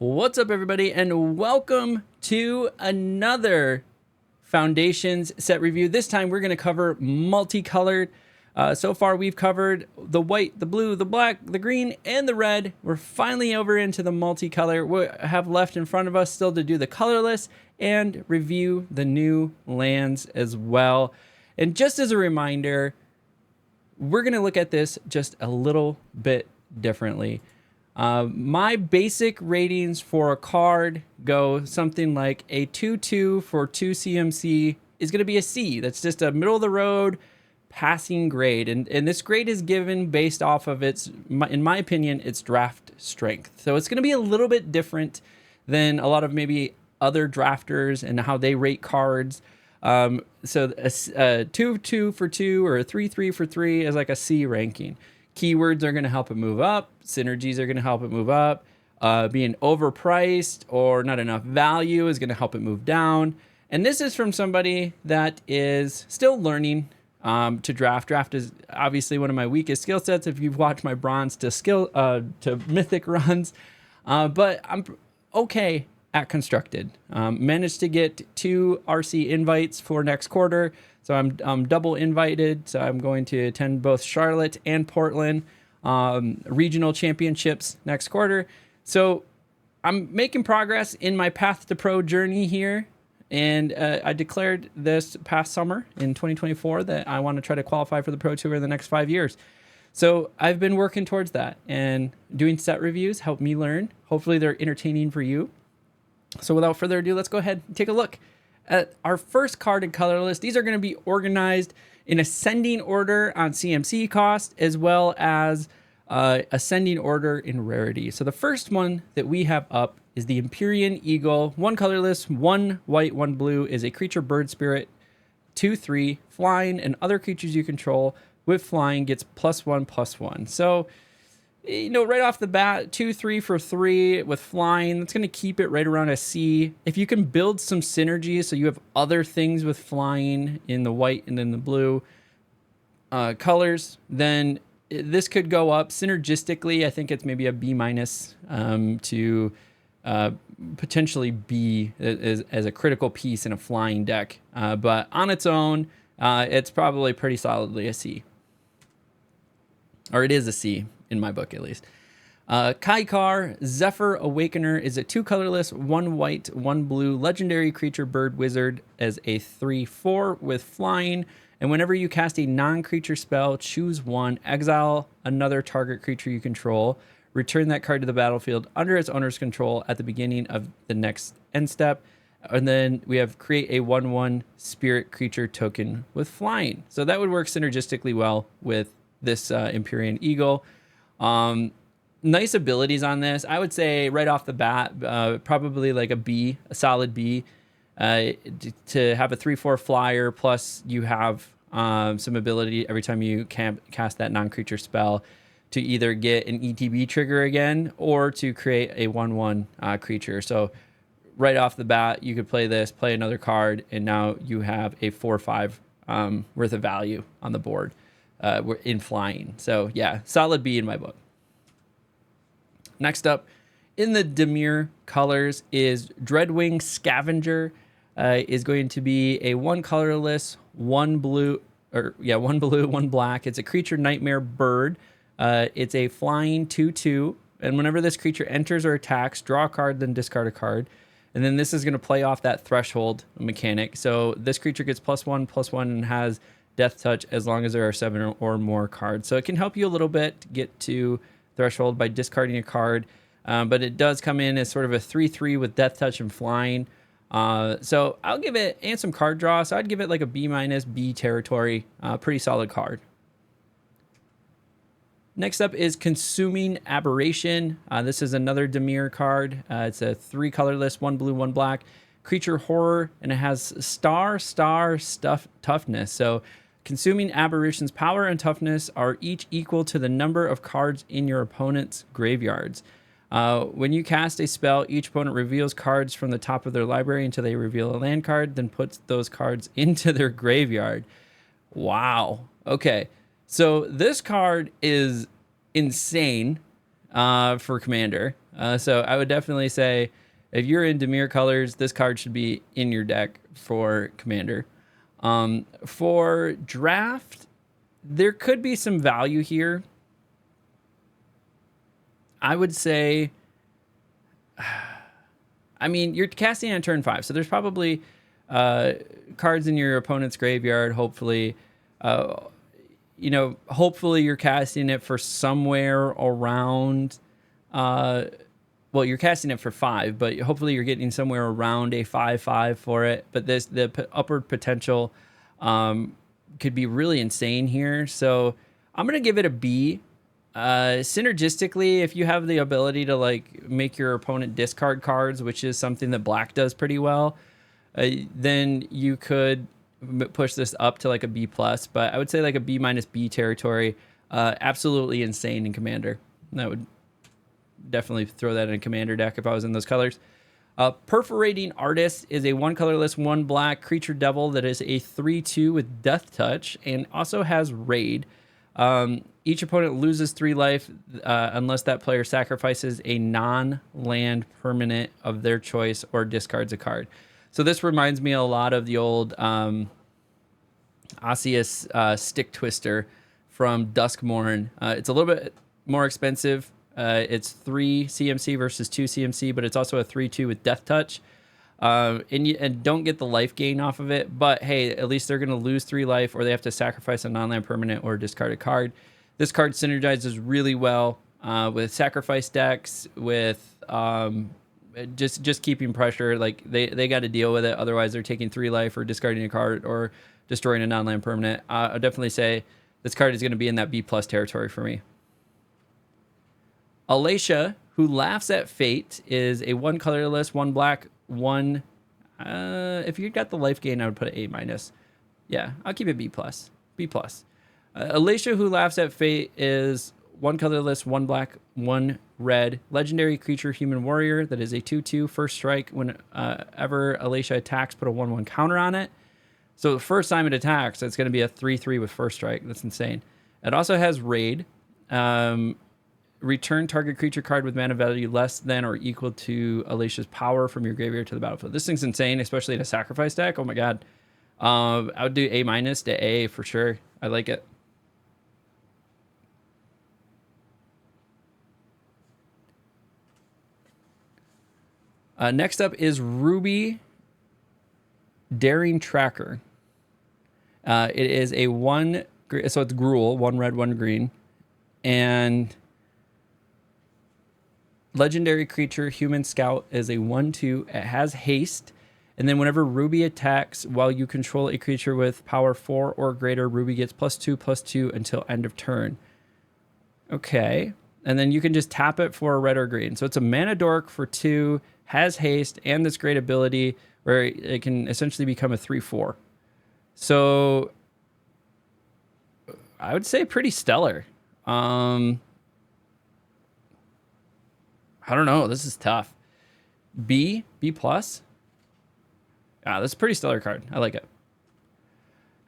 What's up, everybody, and welcome to another Foundations set review. This time we're going to cover multicolored. So far we've covered the white, the blue, the black, the green, and the red. We're finally over into the multicolor. We have left in front of us still to do the colorless and review the new lands as well. And just as a reminder, we're going to look at this just a little bit differently. My basic ratings for a card go something like a 2-2 for 2 CMC is going to be a C. That's just a middle of the road passing grade. And this grade is given based off of in my opinion, its draft strength. So it's going to be a little bit different than a lot of maybe other drafters and how they rate cards. So a 2-2 for 2 or a 3-3 for 3 is like a C ranking. Keywords are going to help it move up. Synergies are going to help it move up. Being overpriced or not enough value is going to help it move down. And this is from somebody that is still learning to draft. Draft is obviously one of my weakest skill sets if you've watched my bronze to mythic runs. But I'm okay at constructed. Managed to get 2 RC invites for next quarter. So I'm double invited. So I'm going to attend both Charlotte and Portland regional championships next quarter. So I'm making progress in my path to pro journey here. And I declared this past summer in 2024 that I want to try to qualify for the Pro Tour in the next 5 years. So I've been working towards that, and doing set reviews help me learn. Hopefully they're entertaining for you. So without further ado, let's go ahead and take a look at our first card and color list. These are going to be organized in ascending order on CMC cost, as well as ascending order in rarity. So the first one that we have up is the Empyrean Eagle. 1 colorless, 1 white, 1 blue, is a creature bird spirit, 2/3, flying, and other creatures you control with flying gets +1/+1. So, right off the bat, 2-3 for 3 with flying, that's going to keep it right around a C. If you can build some synergy, so you have other things with flying in the white and in the blue colors, then this could go up synergistically. I think it's maybe a B- to potentially B as a critical piece in a flying deck. But on its own, it's probably pretty solidly a C. Or it is a C in my book, at least. Kaikar, Zephyr Awakener, is a 2 colorless, 1 white, 1 blue legendary creature bird wizard as a 3/4 with flying. And whenever you cast a non-creature spell, choose 1, exile another target creature you control, return that card to the battlefield under its owner's control at the beginning of the next end step. And then we have create a 1/1 spirit creature token with flying. So that would work synergistically well with this Empyrean Eagle. Nice abilities on this. I would say right off the bat, probably like a B, a solid B. To have a 3/4 flyer, plus you have some ability every time you cast that non-creature spell to either get an ETB trigger again or to create a 1/1 creature. So right off the bat, you could play this, play another card, and now you have a 4/5 worth of value on the board in flying. So yeah, solid B in my book. Next up, in the Dimir colors is Dreadwing Scavenger. Is going to be a 1 colorless, 1 blue, 1 black. It's a creature nightmare bird. It's a flying 2/2, and whenever this creature enters or attacks, draw a card, then discard a card. And then this is going to play off that threshold mechanic. So this creature gets +1/+1 and has death touch as long as there are 7 or more cards. So it can help you a little bit to get to threshold by discarding a card. But it does come in as sort of a 3/3 with death touch and flying. So I'll give it, and some card draw, so I'd give it like a B-, B territory. Pretty solid card. Next up is Consuming Aberration. This is another Dimir card. It's a 3 colorless, 1 blue, 1 black creature horror, and it has star toughness. So Consuming Aberration's power and toughness are each equal to the number of cards in your opponent's graveyards. When you cast a spell, each opponent reveals cards from the top of their library until they reveal a land card, then puts those cards into their graveyard. Wow. Okay. So this card is insane for Commander. So I would definitely say if you're in Dimir colors, this card should be in your deck for Commander. For draft, there could be some value here. I would say, I mean, you're casting on turn 5, so there's probably cards in your opponent's graveyard. Hopefully, hopefully you're casting it for somewhere around. Well, you're casting it for 5, but hopefully you're getting somewhere around a 5/5 for it. But the upward potential could be really insane here. So I'm gonna give it a B. Synergistically, if you have the ability to like make your opponent discard cards, which is something that black does pretty well, then you could push this up to like a B plus. But I would say like a B minus B territory. Absolutely insane in Commander. That would definitely throw that in a Commander deck if I was in those colors. Perforating Artist is a 1 colorless, 1 black creature devil that is a 3/2 with Death Touch and also has Raid. Each opponent loses 3 life unless that player sacrifices a non-land permanent of their choice or discards a card. So this reminds me a lot of the old Osseous Stick Twister from Duskmourn. It's a little bit more expensive. It's 3 CMC versus 2 CMC, but it's also a 3/2 with Death Touch. And don't get the life gain off of it, but hey, at least they're going to lose 3 life, or they have to sacrifice a non-land permanent or discard a card. This card synergizes really well with sacrifice decks, with just keeping pressure. Like they got to deal with it, otherwise they're taking 3 life or discarding a card or destroying a non-land permanent. I'd definitely say this card is going to be in that B plus territory for me. Alacia, Who Laughs at Fate, is a 1 colorless, 1 black, 1. If you got the life gain, I would put it A minus. Yeah, I'll keep it B plus. B plus. Alacia, Who Laughs at Fate, is 1 colorless, 1 black, 1 red, legendary creature, human warrior that is a 2/2 first strike. Whenever Alacia attacks, put a 1/1 counter on it. So the first time it attacks, it's going to be a 3/3 with first strike. That's insane. It also has Raid. Return target creature card with mana value less than or equal to Alacia's power from your graveyard to the battlefield. This thing's insane, especially in a sacrifice deck. Oh my god. I would do A minus to A for sure. I like it. Next up is Ruby Daring Tracker. It is a 1, so it's Gruul, 1 red, 1 green, and legendary creature, Human Scout, is a 1/2. It has haste. And then whenever Ruby attacks while you control a creature with power 4 or greater, Ruby gets +2/+2 until end of turn. Okay. And then you can just tap it for a red or green. So it's a mana dork for 2, has haste, and this great ability where it can essentially become a 3/4. So I would say pretty stellar. I don't know. This is tough. B plus. Ah, this is a pretty stellar card. I like it.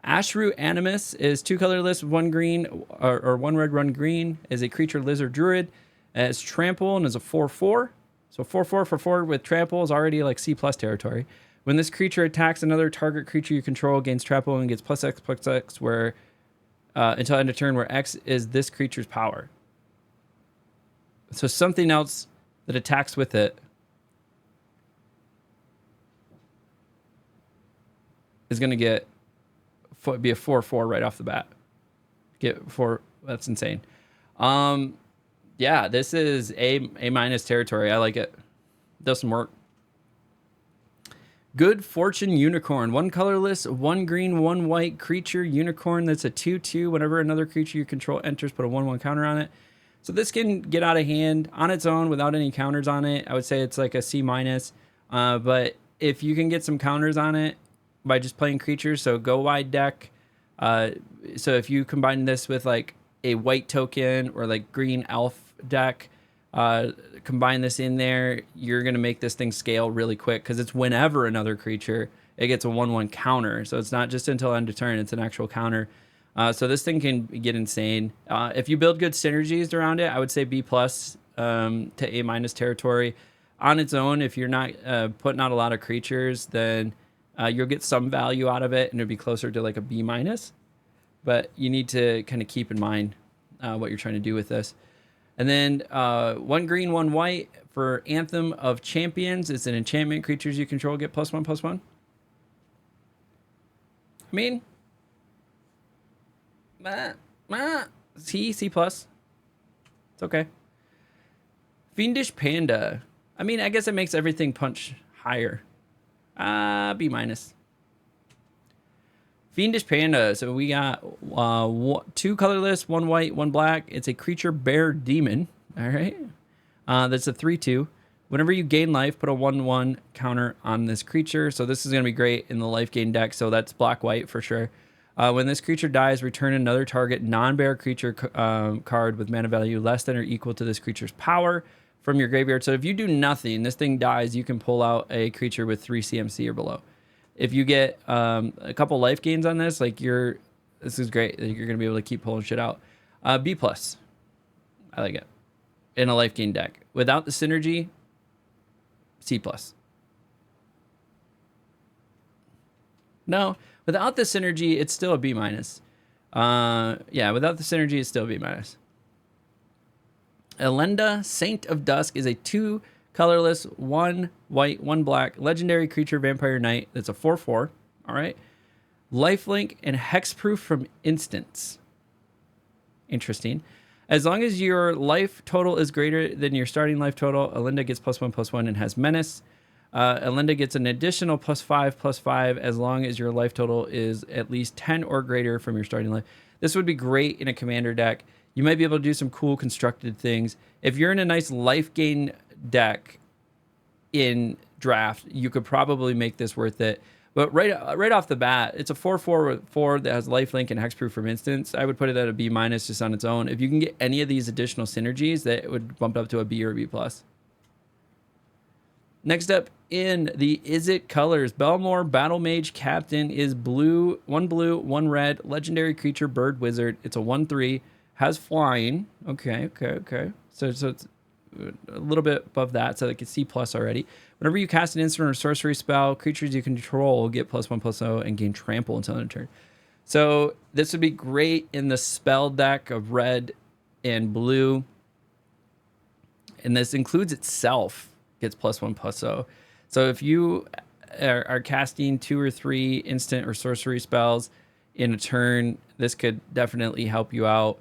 Ashru Animus is 2 colorless, 1 green, or 1 red, 1 green. Is a creature lizard druid. It has trample and is a 4/4. So 4/4 for 4 with trample is already like C plus territory. When this creature attacks another target creature you control, gains trample and gets +X/+X, where until end of turn, where X is this creature's power. So something else that attacks with it is going to be a 4/4 right off the bat. Get 4. That's insane. Yeah, this is A minus territory. I like it. Does some work. Good Fortune Unicorn. 1 colorless, 1 green, 1 white creature unicorn that's a 2/2. Whenever another creature you control enters, put a 1/1 counter on it. So this can get out of hand on its own without any counters on it. I would say it's like a C minus. But if you can get some counters on it by just playing creatures, so go wide deck. So if you combine this with like a white token or like green elf deck, combine this in there, you're going to make this thing scale really quick because it's whenever another creature, it gets a 1/1 counter. So it's not just until end of turn, it's an actual counter. So this thing can get insane. If you build good synergies around it, I would say B plus to A minus territory. On its own, if you're not putting out a lot of creatures, then you'll get some value out of it, and it'll be closer to like a B minus. But you need to kind of keep in mind what you're trying to do with this. And then 1 green, 1 white for Anthem of Champions. It's an enchantment. Creatures you control get +1/+1. I mean, C plus. It's okay. Fiendish Panda. I mean, I guess it makes everything punch higher. B minus. Fiendish Panda. So we got 2 colorless, 1 white, 1 black. It's a creature bear demon. All right. That's a 3/2. Whenever you gain life, put a 1/1 counter on this creature. So this is going to be great in the life gain deck. So that's black-white for sure. When this creature dies, return another target non-bear creature card with mana value less than or equal to this creature's power from your graveyard. So if you do nothing, this thing dies, you can pull out a creature with 3 CMC or below. If you get a couple life gains on this, like this is great. You're going to be able to keep pulling shit out. B plus. I like it. In a life gain deck. Without the synergy, C plus. No, without the synergy, it's still a B minus. Yeah, without the synergy, it's still a B minus. Elenda, Saint of Dusk, is a 2 colorless, 1 white, 1 black, legendary creature vampire knight. That's a 4/4. All right. Lifelink and hexproof from instants. Interesting. As long as your life total is greater than your starting life total, Elenda gets +1/+1 and has menace. Elenda gets an additional +5/+5 as long as your life total is at least 10 or greater from your starting life. This would be great in a commander deck. You might be able to do some cool constructed things. If you're in a nice life gain deck in draft, you could probably make this worth it. But right off the bat, it's a 4/4 that has lifelink and hexproof from instance. I would put it at a B minus just on its own. If you can get any of these additional synergies, that would bump it up to a B or a B plus. Next up in the Is It colors, Belmore Battle Mage Captain is blue, 1 blue, 1 red, legendary creature, bird wizard. It's a 1/3, has flying. Okay. So it's a little bit above that, so like it's C plus already. Whenever you cast an instant or sorcery spell, creatures you control get +1/+0 and gain trample until end of turn. So this would be great in the spell deck of red and blue. And this includes itself, gets +1/+0. So if you are casting 2 or 3 instant or sorcery spells in a turn, this could definitely help you out.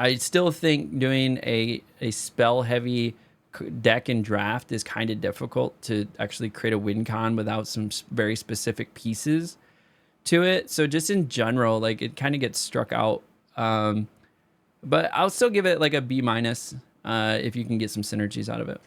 I still think doing a spell heavy deck in draft is kind of difficult to actually create a win con without some very specific pieces to it. So just in general, like it kind of gets struck out. But I'll still give it like a B minus if you can get some synergies out of it.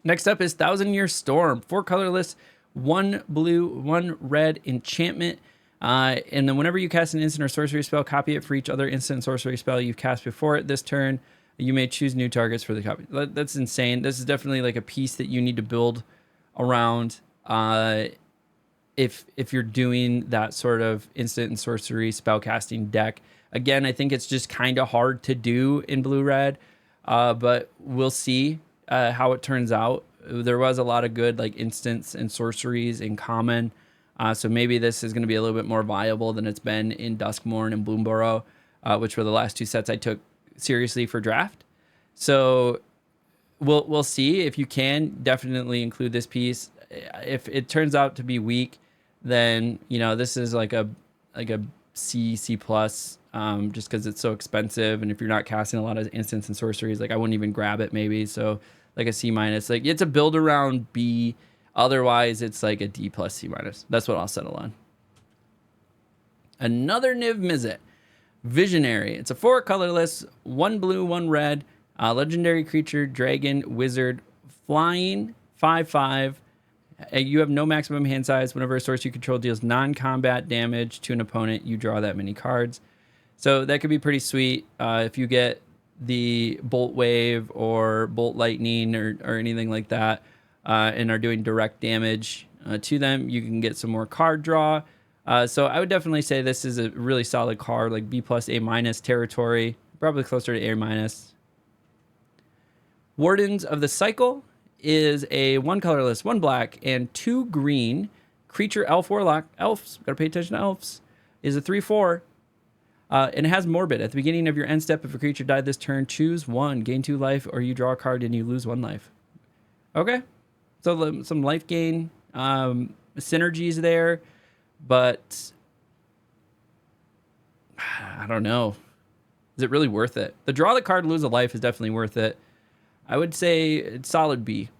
Next up is Thousand Year Storm, 4 colorless, 1 blue, 1 red enchantment. And then whenever you cast an instant or sorcery spell, copy it for each other instant and sorcery spell you've cast before it this turn. You may choose new targets for the copy. That's insane. This is definitely like a piece that you need to build around if you're doing that sort of instant and sorcery spell casting deck. Again, I think it's just kind of hard to do in blue-red, but we'll see how it turns out. There was a lot of good like instants and sorceries in common. So maybe this is going to be a little bit more viable than it's been in Duskmourn and Bloomburrow, which were the last 2 sets I took seriously for draft. So we'll see. If you can, definitely include this piece. If it turns out to be weak, then this is like a C plus, just because it's so expensive. And if you're not casting a lot of instants and sorceries, like I wouldn't even grab it maybe. So like a C minus. Like it's a build around B. Otherwise, it's like a D plus C minus. That's what I'll settle on. Another Niv Mizzet. Visionary. It's a 4 colorless, 1 blue, 1 red, legendary creature, dragon, wizard, flying, 5/5. You have no maximum hand size. Whenever a source you control deals non-combat damage to an opponent, you draw that many cards. So that could be pretty sweet. If you get the Bolt Wave or Bolt Lightning or anything like that, and are doing direct damage to them, you can get some more card draw. So I would definitely say this is a really solid card, like B plus A minus territory. probably closer to A minus. Wardens of the Cycle is a 1 colorless, 1 black, and 2 green creature elf warlock. Elves, gotta pay attention to elves. Is a 3/4. And it has Morbid. At the beginning of your end step, if a creature died this turn, choose 1, gain 2 life, or you draw a card and you lose 1 life. Okay. So some life gain synergies there, but I don't know. Is it really worth it? The draw the card, lose a life is definitely worth it. I would say it's solid B.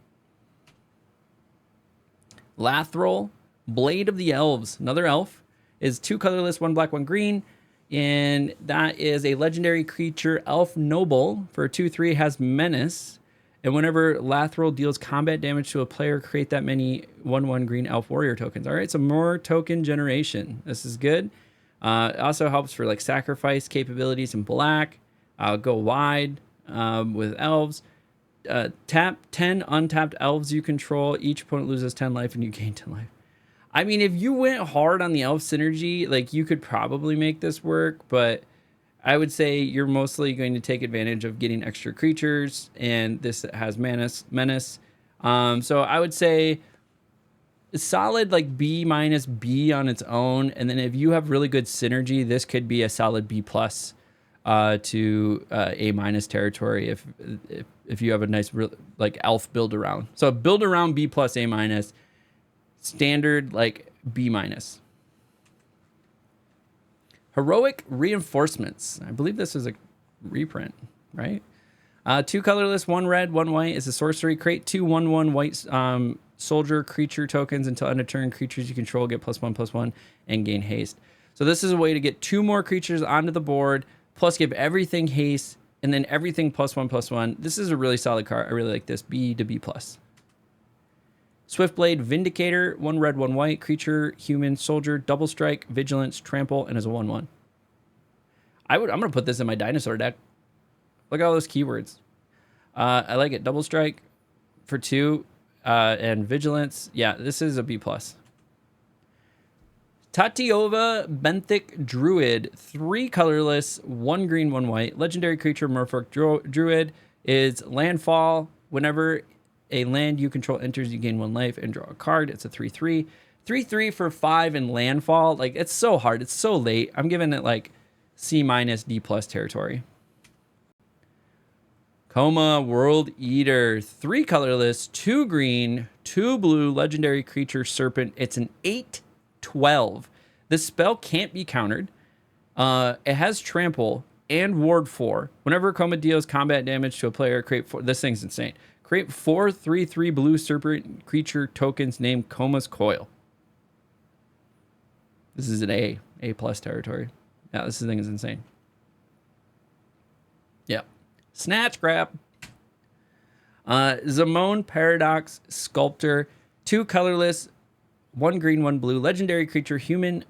Lathril, Blade of the Elves, another elf, is 2 colorless, 1 black, 1 green, and that is a legendary creature, Elf Noble, for 2/3, has Menace, and whenever Lathril deals combat damage to a player, create that many 1/1 green elf warrior tokens. All right, so more token generation. This is good. It also helps for like sacrifice capabilities in black. Go wide with elves. Tap 10 untapped elves you control. Each opponent loses 10 life and you gain 10 life. I mean, if you went hard on the elf synergy, like you could probably make this work, but I would say you're mostly going to take advantage of getting extra creatures, and this has menace. So I would say solid like B minus B on its own, and then if you have really good synergy, this could be a solid B plus to A minus territory if you have a nice like elf build around. So build around B plus A minus, standard like B minus. Heroic Reinforcements. I believe this is a reprint, right? 2 colorless, 1 red, 1 white is a sorcery. Create 2 1/1 white soldier creature tokens until end of turn. Creatures you control get +1/+1 and gain haste. So this is a way to get 2 more creatures onto the board, plus give everything haste, and then everything +1/+1. This is a really solid card. I really like this. B to B plus. Swiftblade Vindicator, 1 red, 1 white, creature, human, soldier, double strike, vigilance, trample, and is a 1/1. I'm gonna put this in my dinosaur deck. Look at all those keywords. I like it. Double strike for 2, and vigilance. Yeah, this is a B plus. Tatiova Benthic Druid, 3 colorless, 1 green, 1 white. Legendary creature, Merfolk Druid, is landfall. Whenever a land you control enters, you gain 1 life and draw a card. It's a 3/3. 3/3 for 5 in landfall. Like, it's so hard. It's so late. I'm giving it like C minus D plus territory. Coma World Eater, 3 colorless, 2 green, 2 blue, legendary creature serpent. It's an 8/12. This spell can't be countered. It has trample and ward 4. Whenever Coma deals combat damage to a player, create 4. This thing's insane. Create 4 3/3 blue serpent creature tokens named Coma's Coil. This is an A plus territory. Yeah, this thing is insane. Yeah. Snatch grab. Zamone Paradox Sculptor, 2 colorless, 1 green, 1 blue, legendary creature, human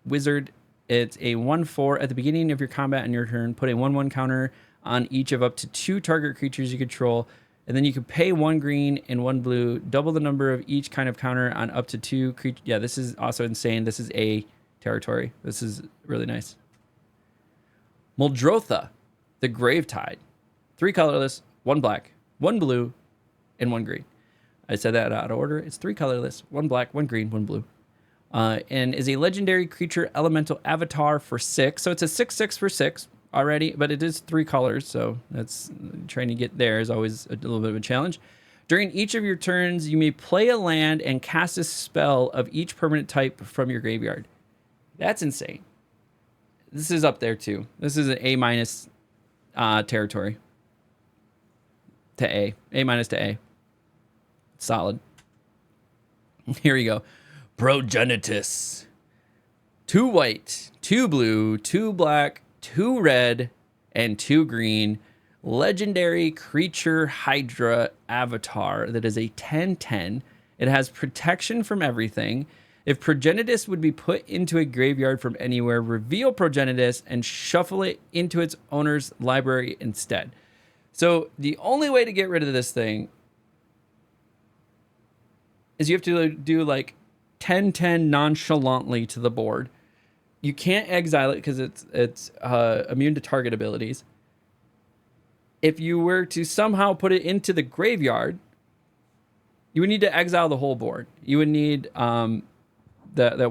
wizard. It's a 1/4. At the beginning of your combat on your turn, put a 1/1 counter on each of up to 2 target creatures you control, and then you can pay 1 green and 1 blue, double the number of each kind of counter on up to 2 creatures. Yeah, this is also insane. This is A territory. This is really nice. Muldrotha, the Gravetide, 3 colorless, 1 black, 1 blue, and 1 green. I said that out of order. It's 3 colorless, 1 black, 1 green, 1 blue. And is a legendary creature elemental avatar for 6. So it's a 6/6 for 6 already, but it is 3 colors. So that's trying to get there is always a little bit of a challenge. During each of your turns, you may play a land and cast a spell of each permanent type from your graveyard. That's insane. This is up there too. This is an A minus territory to A. A minus to A. Solid. Here we go. Progenitus. 2 white, 2 blue, 2 black, 2 red, and 2 green. Legendary creature Hydra avatar that is a 10/10. It has protection from everything. If Progenitus would be put into a graveyard from anywhere, reveal Progenitus and shuffle it into its owner's library instead. So the only way to get rid of this thing is you have to do like 10/10 nonchalantly to the board. You can't exile it because it's immune to target abilities. if you were to somehow put it into the graveyard, you would need to exile the whole board. You would need the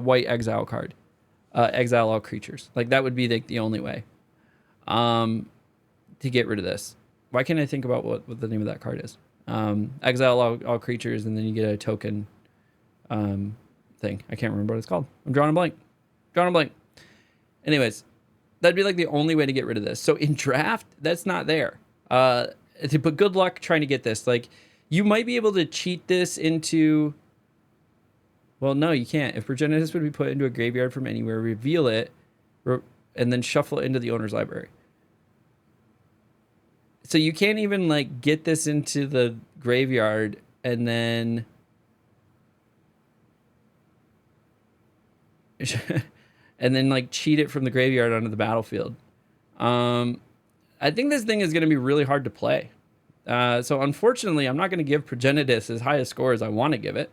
white exile card, exile all creatures. Like that would be the only way to get rid of this. Why can't I think about what the name of that card is? Exile all creatures, and then you get a token thing. I can't remember what it's called. I'm drawing a blank. Anyways, that'd be like the only way to get rid of this. So in draft, that's not there. But good luck trying to get this. Like, you might be able to cheat this into... Well, no, you can't. If Progenitus would be put into a graveyard from anywhere, reveal it, and then shuffle it into the owner's library. So you can't even, like, get this into the graveyard and then... and then, like, cheat it from the graveyard onto the battlefield. I think this thing is going to be really hard to play. So, unfortunately, I'm not going to give Progenitus as high a score as I want to give it.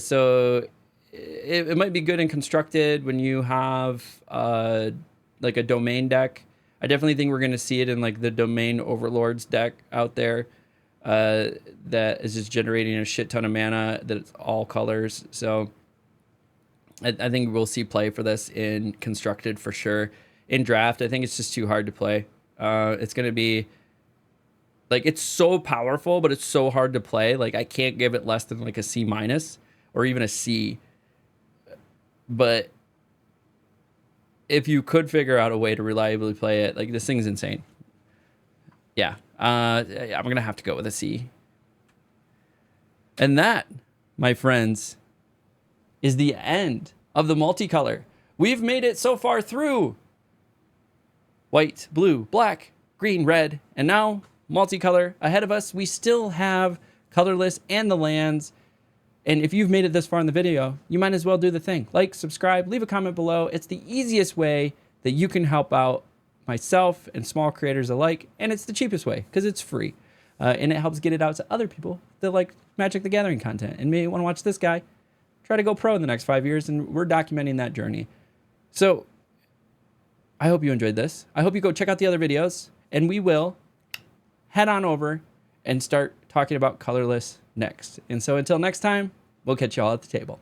So, it might be good and constructed when you have, like, a domain deck. I definitely think we're going to see it in, like, the Domain Overlords deck out there. That is just generating a shit ton of mana that's all colors. So... I think we'll see play for this in constructed for sure. In draft, I think it's just too hard to play. It's going to be like, it's so powerful, but it's so hard to play. Like, I can't give it less than like a C minus or even a C. But if you could figure out a way to reliably play it, like, this thing's insane. Yeah. I'm going to have to go with a C. And that, my friends, is the end of the multicolor. We've made it so far through white, blue, black, green, red, and now multicolor ahead of us. We still have colorless and the lands. And if you've made it this far in the video, you might as well do the thing. Like, subscribe, leave a comment below. It's the easiest way that you can help out myself and small creators alike. And it's the cheapest way because it's free. And it helps get it out to other people that like Magic the Gathering content and may want to watch this guy try to go pro in the next 5 years, and we're documenting that journey. So I hope you enjoyed this. I hope you go check out the other videos, and we will head on over and start talking about colorless next. And so until next time, we'll catch you all at the table.